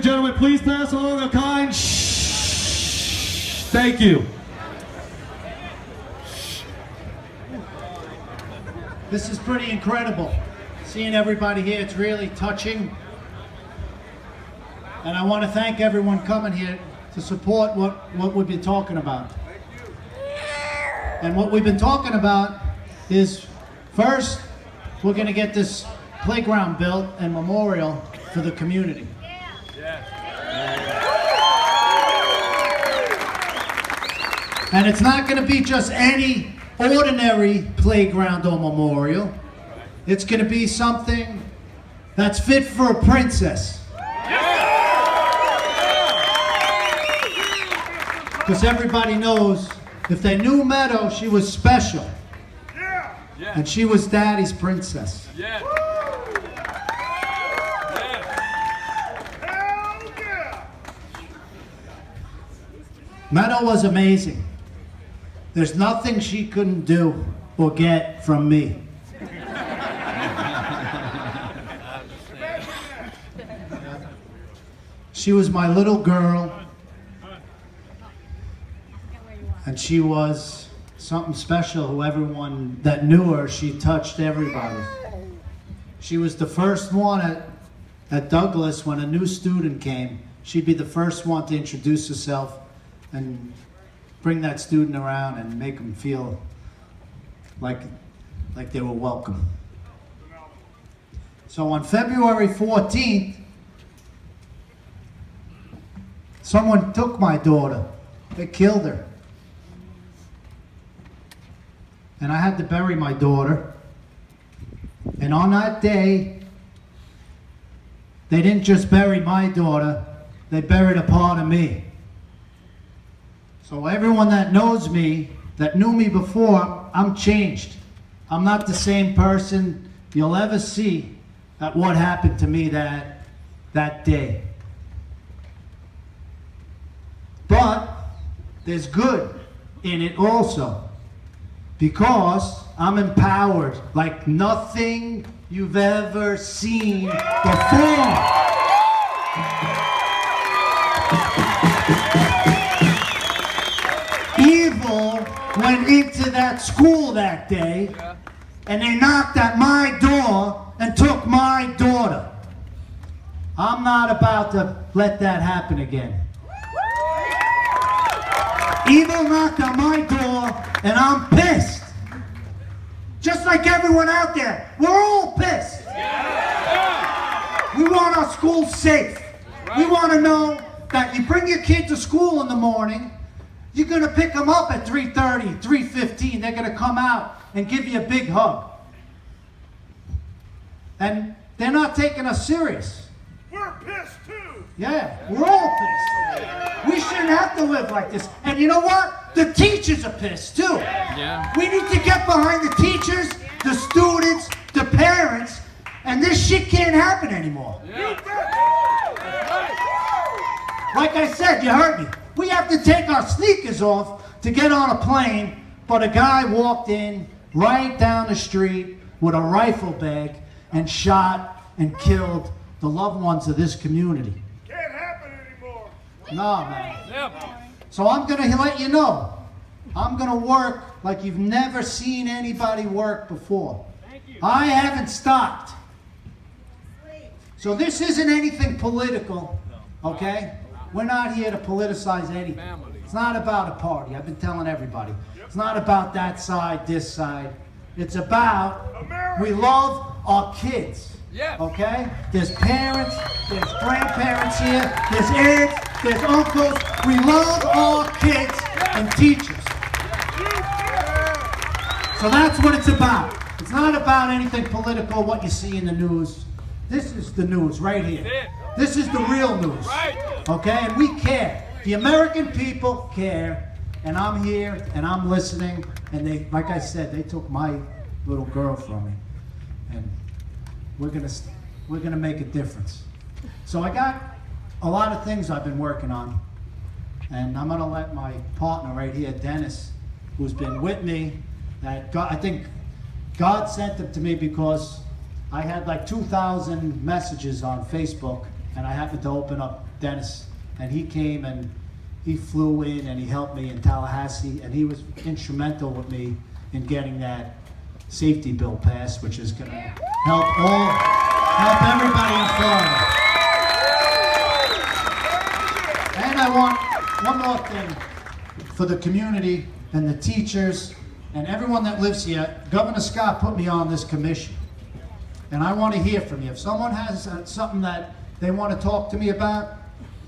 Gentlemen, please pass along a kind shh. Thank you. This is pretty incredible. Seeing everybody here, it's really touching. And I want to thank everyone coming here to support what we've been talking about. And what we've been talking about is, first, we're going to get this playground built and memorial for the community. And it's not going to be just any ordinary playground or memorial. It's going to be something that's fit for a princess. Because everybody knows, if they knew Meadow, she was special. And she was Daddy's princess. Meadow was amazing. There's nothing she couldn't do or get from me. She was my little girl, and she was something special. Who everyone that knew her, she touched everybody. She was the first one at Douglas when a new student came. She'd be the first one to introduce herself and bring that student around and make them feel like they were welcome. So on February 14th, someone took my daughter. They killed her. And I had to bury my daughter. And on that day, they didn't just bury my daughter, they buried a part of me. So everyone that knows me, that knew me before, I'm changed. I'm not the same person you'll ever see at what happened to me that day. But there's good in it also, because I'm empowered like nothing you've ever seen before. Evil went into that school that day, and they knocked at my door and took my daughter. I'm not about to let that happen again. Evil knocked on my door, and I'm pissed. Just like everyone out there, we're all pissed. We want our schools safe. We want to know that you bring your kid to school in the morning, you're going to pick them up at 3:30, 3:15. They're going to come out and give you a big hug. And they're not taking us serious. We're pissed too. Yeah, we're all pissed. We shouldn't have to live like this. And you know what? The teachers are pissed too. Yeah. We need to get behind the teachers, the students, the parents, and this shit can't happen anymore. Yeah. Like I said, you heard me. We have to take our sneakers off to get on a plane, but a guy walked in right down the street with a rifle bag and shot and killed the loved ones of this community. Can't happen anymore. No, man. Yep. So I'm going to let you know, I'm going to work like you've never seen anybody work before. I haven't stopped. So this isn't anything political, okay? We're not here to politicize anything. It's not about a party. I've been telling everybody. It's not about that side, this side. It's about we love our kids, okay? There's parents, there's grandparents here, there's aunts, there's uncles. We love our kids and teachers. So that's what it's about. It's not about anything political, what you see in the news. This is the news right here. This is the real news, okay? And we care. The American people care, and I'm here, and I'm listening, and they, like I said, they took my little girl from me, and we're gonna make a difference. So I got a lot of things I've been working on, and I'm gonna let my partner right here, Dennis, who's been with me, that God, I think God sent them to me because I had like 2,000 messages on Facebook, and I happened to open up Dennis, and he came and he flew in and he helped me in Tallahassee, and he was instrumental with me in getting that safety bill passed, which is going to help everybody in Florida. And I want one more thing for the community and the teachers and everyone that lives here. Governor Scott put me on this commission, and I want to hear from you. If someone has something that they want to talk to me about,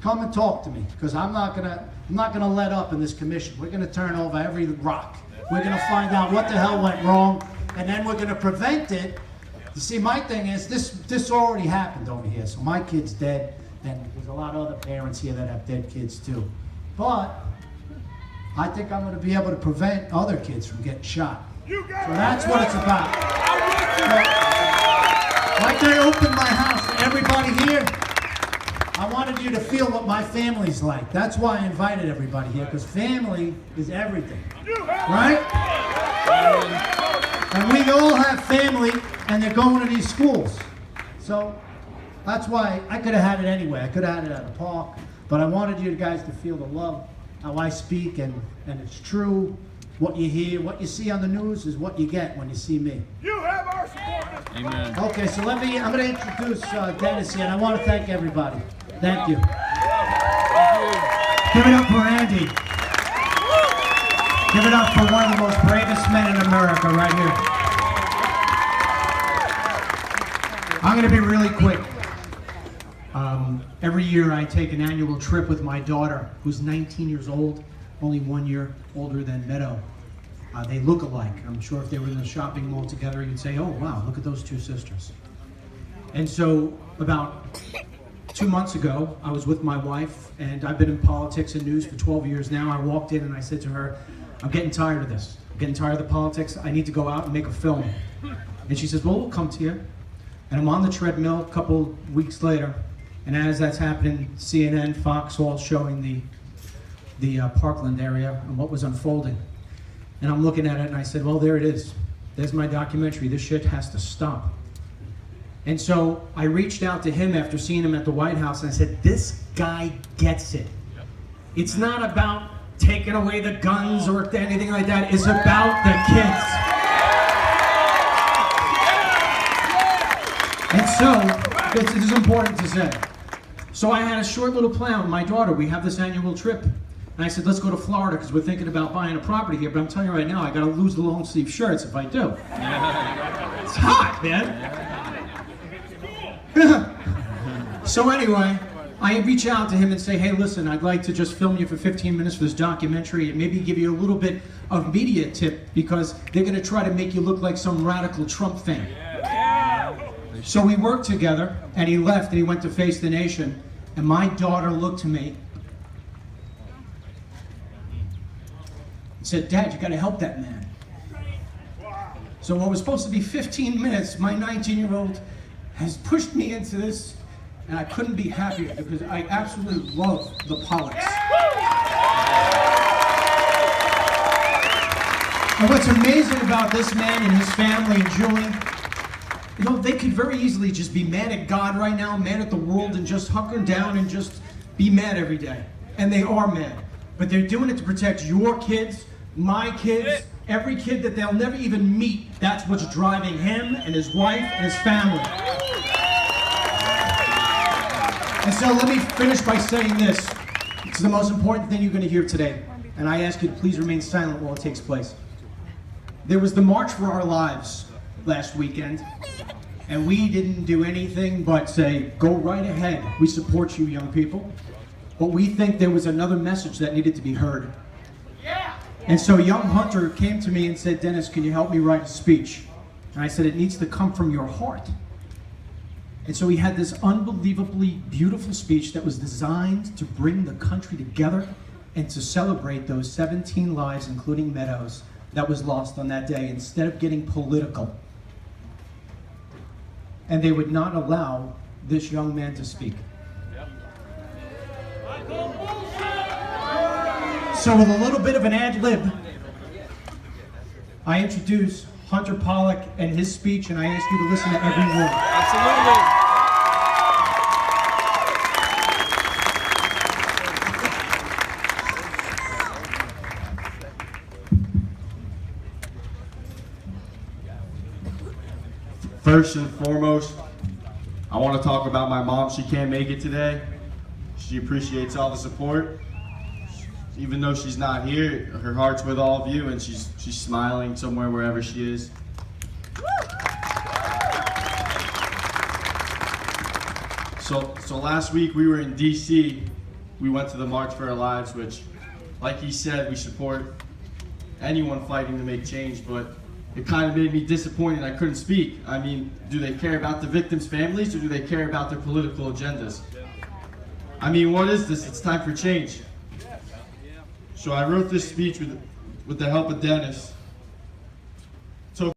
come and talk to me, because I'm not gonna let up in this commission. We're gonna turn over every rock. We're gonna find out what the hell went wrong, and then we're gonna prevent it. You see, my thing is this already happened over here. So my kid's dead, and there's a lot of other parents here that have dead kids too. But I think I'm gonna be able to prevent other kids from getting shot. So that's what it's about. Like I opened my house to everybody here, I wanted you to feel what my family's like. That's why I invited everybody here, because family is everything, right? And we all have family, and they're going to these schools. So that's why I could have had it anyway. I could have had it at a park, but I wanted you guys to feel the love, how I speak, and it's true. What you hear, what you see on the news is what you get when you see me. You have our support. Amen. Okay, so I'm going to introduce Dennis here, and I want to thank everybody. Thank you. Give it up for Andy. Give it up for one of the most bravest men in America right here. I'm going to be really quick. Every year I take an annual trip with my daughter, who's 19 years old, only 1 year older than Meadow. They look alike. I'm sure if they were in the shopping mall together, you'd say, oh, wow, look at those two sisters. And so about 2 months ago, I was with my wife, and I've been in politics and news for 12 years now. I walked in and I said to her, I'm getting tired of this. I'm getting tired of the politics. I need to go out and make a film. And she says, well, we'll come to you. And I'm on the treadmill a couple weeks later, and as that's happening, CNN, Fox, all showing the Parkland area and what was unfolding. And I'm looking at it and I said, well, there it is. There's my documentary. This shit has to stop. And so I reached out to him after seeing him at the White House, and I said, this guy gets it. It's not about taking away the guns or anything like that. It's about the kids. And so, this is important to say. So I had a short little plan with my daughter. We have this annual trip. And I said, let's go to Florida because we're thinking about buying a property here. But I'm telling you right now, I got to lose the long sleeve shirts if I do. It's hot, man. So anyway, I reach out to him and say, hey, listen, I'd like to just film you for 15 minutes for this documentary and maybe give you a little bit of media tip because they're going to try to make you look like some radical Trump fan. So we worked together, and he left and he went to face the nation. And my daughter looked to me and said, Dad, you got to help that man. So what was supposed to be 15 minutes, my 19-year-old has pushed me into this, and I couldn't be happier because I absolutely love the Pollacks. And what's amazing about this man and his family and Julie, you know, they could very easily just be mad at God right now, mad at the world, and just hunker down and just be mad every day. And they are mad. But they're doing it to protect your kids, my kids, every kid that they'll never even meet. That's what's driving him and his wife and his family. And so let me finish by saying this. It's the most important thing you're going to hear today. And I ask you to please remain silent while it takes place. There was the March for Our Lives last weekend. And we didn't do anything but say, go right ahead. We support you, young people. But we think there was another message that needed to be heard. And so young Hunter came to me and said, Dennis, can you help me write a speech? And I said, it needs to come from your heart. And so he had this unbelievably beautiful speech that was designed to bring the country together and to celebrate those 17 lives, including Meadows, that was lost on that day, instead of getting political. And they would not allow this young man to speak. So with a little bit of an ad lib, I introduce Hunter Pollock and his speech, and I ask you to listen to every word. Absolutely. First and foremost, I want to talk about my mom. She can't make it today. She appreciates all the support. Even though she's not here, her heart's with all of you, and she's smiling somewhere wherever she is. So last week we were in DC. We went to the March for Our Lives, which, like he said, we support anyone fighting to make change, but it kind of made me disappointed I couldn't speak. I mean, do they care about the victims' families, or do they care about their political agendas? I mean, what is this? It's time for change. So I wrote this speech with the help of Dennis.